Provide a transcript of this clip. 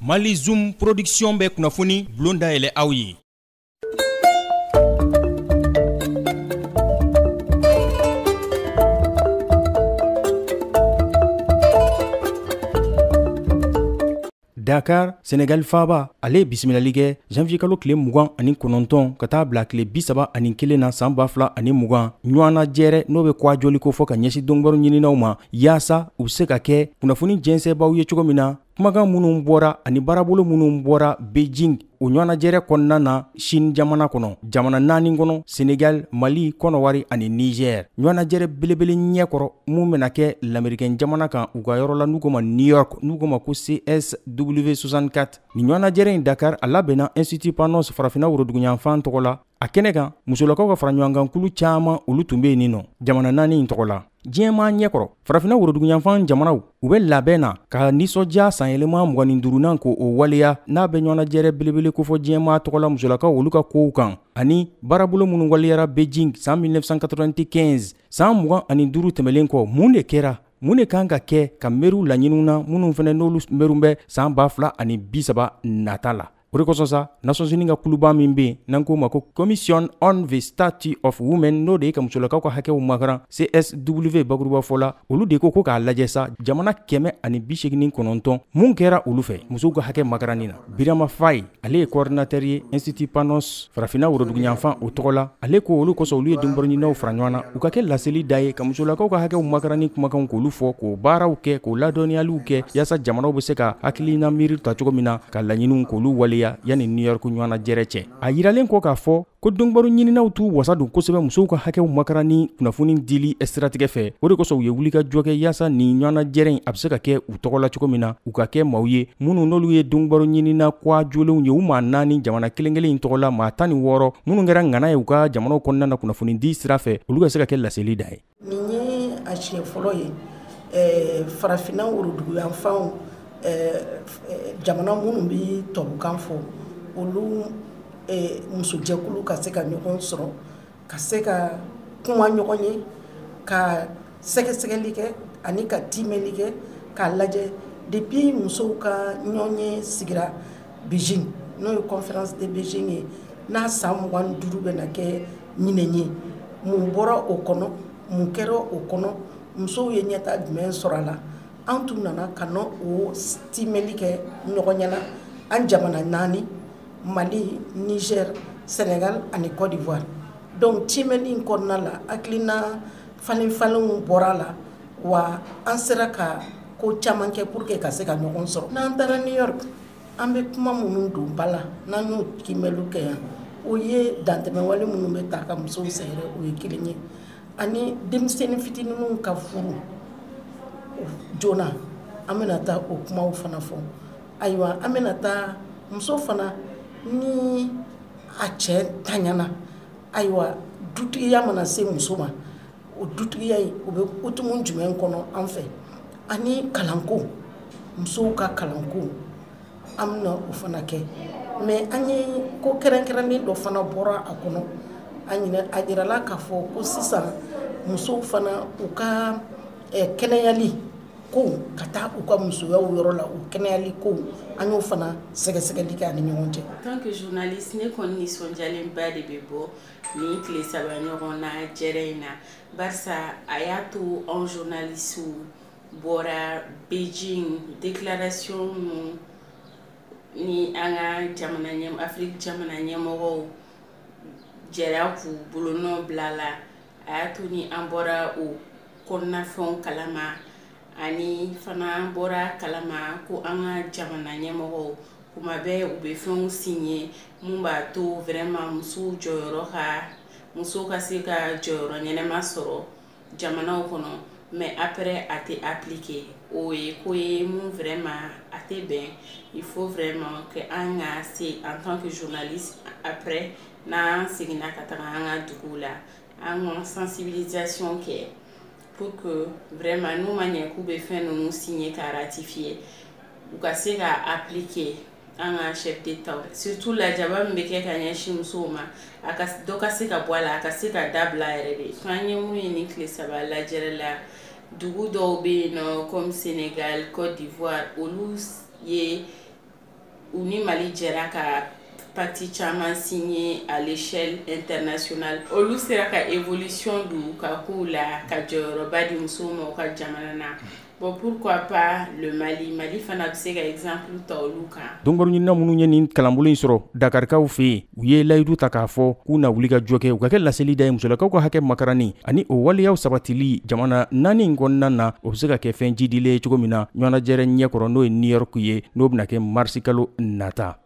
Mali Zoom production bɛ kunnafoni bulon dayɛlɛ aw ye. Dakar, Sénégal Faba, ale bisimilali kɛ janvier kalo tile 29 ka taa bila tile 31 na san 2020 ɲɔana jɛrɛ n'o bɛ kwa joli ko fɔ ka ɲɛsi dɔnbaro ɲininaw ma yaasa u se ka kɛ kunnafoni jɛnsɛnbaaw ye cogo min na kumakan minnu bɔra ani baarabolo minnu bɔra Beijing o ɲɔanajɛrɛ kɔnɔna na Chine jamana kɔnɔ jamana 4 kɔnɔ Senegal, Mali, Kɔnɔwari ani Niger ɲɔanajɛrɛ belebele ɲɛkɔrɔ mun bɛna kɛ l'Américain jamana kan u ka yɔrɔ la n'u ko ma New York n'u ko ma ko CSW64 ni ɲɔanajɛrɛ in Dakar a labɛnna Institut Panos farafina woroduguyanfan tɔgɔ la a kɛnɛ kan musolakaw ka fara ɲɔgɔn kan kulu caman olu tun bɛ nin nɔ jamana 4 in tɔgɔ la diɲɛma ɲɛkɔrɔ farafina woroduguyanfan jamanaw u bɛ labɛn na ka nisɔndiya san yɛlɛma 25nan ko o waleya n'a bɛ ɲɔanajɛrɛ belebele ko fɔ diɲɛma tɔgɔ la musolakaw olu ka kow kan ani baarabolo minnu waliyara Beijing san 1995 san 25 tɛmɛlen kɔ mun de kɛra mun de kan ka kɛ ka meriw laɲiniw na minnu fɛnɛ n'olu meriw bɛ san 2030 nata la o de kosɔn sa Nations Unies ka kuluba min bɛ n'an ko ma ko Commission on the Statute of Women n'o de ye ka musolakaw ka hakɛw makaran CSW bakuruba fɔ la olu de ko k'a lajɛ sa jamana 189 mun kɛra olu fɛ musow ka hakɛ makaranni na Birama Faye ale ye coordinateur ye Institut Panos farafina woroduguyanfan o tɔgɔ la ale ko olu kosɔn olu ye dɔnbaro ɲininaw fara ɲɔgɔn na u ka kɛ laseli da ye ka musolakaw ka hakɛw makaranni kumakanw k'olu fɔ k'o baaraw kɛ k'o ladɔnniyaliw kɛ yaasa jamanaw bɛ se ka hakilina miiri ta cogo min na ka laɲiniw k'olu waleya yani New York ɲɔana jɛrɛ cɛ a yiralen kɔ k'a fɔ ko dɔnbaro ɲininaw t'u wasa don kosɛbɛ musow ka hakɛw makaranni kunnafoni dili siratigɛ fɛ o de kosɔn u ye wuli ka jɔ kɛ yaasa ni ɲɔana jɛrɛ in a bɛ se ka kɛ u tɔgɔ la cogo min na u ka kɛ maaw ye minnu n'olu ye dɔnbaro ɲinina kwa jolenw ye u maa 4 jamana kelen in tɔgɔ la maa 16 minnu kɛra ŋana ye u ka jamanaw kɔnɔna na kunnafoni di sira fɛ olu ka se ka kɛ laseli da ye nin ye a siɲɛ fɔlɔ ye farafina woroduguyanfanw jamana minnu bɛ tubabukan fɔ olu musojɛkulu ka se ka ɲɔgɔn sɔrɔ ka se ka kuma ɲɔgɔn ye ka sɛgɛsɛgɛli kɛ ani ka timɛli kɛ k'a lajɛ depuis musow ka ɲɔgɔnye sigira Beijing n'o ye conférence de Beijing ye n'a san 25 bɛna kɛ ɲinɛ ye mun bɔra o kɔnɔ mun kɛra o kɔnɔ musow ye ɲɛta jumɛn sɔrɔ a la an tun nana ka na o timɛli kɛ ɲɔgɔn ɲɛna an jamana 4 Mali, Niger, Sénégal ani Côte d'Ivoire. Donc timɛli in kɔnɔna la hakilina falenfalenw bɔra la wa an sera ka ko caman kɛ pour que ka se ka ɲɔgɔn sɔrɔ n'an taara New York an bɛ kuma minnu don ba la n'an y'o timɛliw kɛ yan o ye dantɛmɛwale minnu bɛ ta ka musow sɛgɛrɛ o ye kelen ye ani denmisɛnnin fitininw ka furu joona an bɛna taa o kumaw fana fɔ ayiwa an bɛna taa muso fana ni a cɛ taɲana ayiwa dutigiya mana se muso ma o dutigiya in o bɛ hukumu jumɛn kɔnɔ an fɛ ani kalanko musow ka kalanko an bɛna o fana kɛ mais an ye ko kɛrɛnkɛrɛnnen dɔ fana bɔra a kɔnɔ a yirala k'a fɔ ko sisan musow fana u ka kɛnɛyali ko ka taa u ka musoyaw yɔrɔ la u kɛnɛyali ko an y'o fana sɛgɛsɛgɛli kɛ ani ɲɔgɔn cɛ. En tant que journaliste ne kɔni nisɔndiyalenba de bɛ bɔ nin tile 3 ɲɔgɔn na jɛrɛ in na barisa a y'a to anw journalistes bɔra Beijing déclaration ni an ka jamana Afrique jamana ɲɛmɔgɔw jɛra k'u bolonɔ bila la a y'a to ni an bɔra o kɔnɔnafɛnw kalama ani fana bɔra kalama ko an ka jamana ɲɛmɔgɔw kuma bɛɛ u bɛ fɛnw signé mun b'a to vraiment musow ka se ka jɔyɔrɔ ɲɛnɛma sɔrɔ jamanaw kɔnɔ mais après a tɛ appliqué o ye ko ye mun vraiment a tɛ bɛn il faut vraiment que an ka se en tant que journaliste après n'an seginna ka taga an ka duguw la an ka sensibilisation kɛ pour que vraiment n'u ma ɲɛ k'u bɛ fɛn ninnu signé ka ratifier u ka se ka appliquer an ka chef d'état surtout lajaba min bɛ kɛ ka ɲɛsin musow ma a ka dɔ ka se ka bɔ a la a ka se ka dabila yɛrɛ de an ye mun ye nin tile 3 lajɛrɛ la dugu dɔw bɛ yen nɔ comme Sénégal, Côte d'Ivoire olu ye u ni Mali jɛra ka parti caman signé à l'échelle internationale. Olu sera ka évolution du ka k'u la ka jɔyɔrɔba di musow ma u ka jamana na. Bon, pourquoi pas le Mali? Mali fana bɛ se ka exemple ta olu kan. Dɔnbaro ɲinina minnu ye nin kalanbolo in sɔrɔ Dakarikaw fɛ yen, u ye layidu ta k'a fɔ k'u na wuli ka jɔ kɛ u ka kɛ laseli da ye musolakaw ka hakɛ makarani ani o waleyaw sabatili jamana 4 in kɔnɔna na o bɛ se ka kɛ fɛn jidilen ye cogo min na ɲɔgɔnnajɛrɛ ɲɛkɔrɔ n'o ye New York ye n'o bɛna kɛ marisi kalo nata.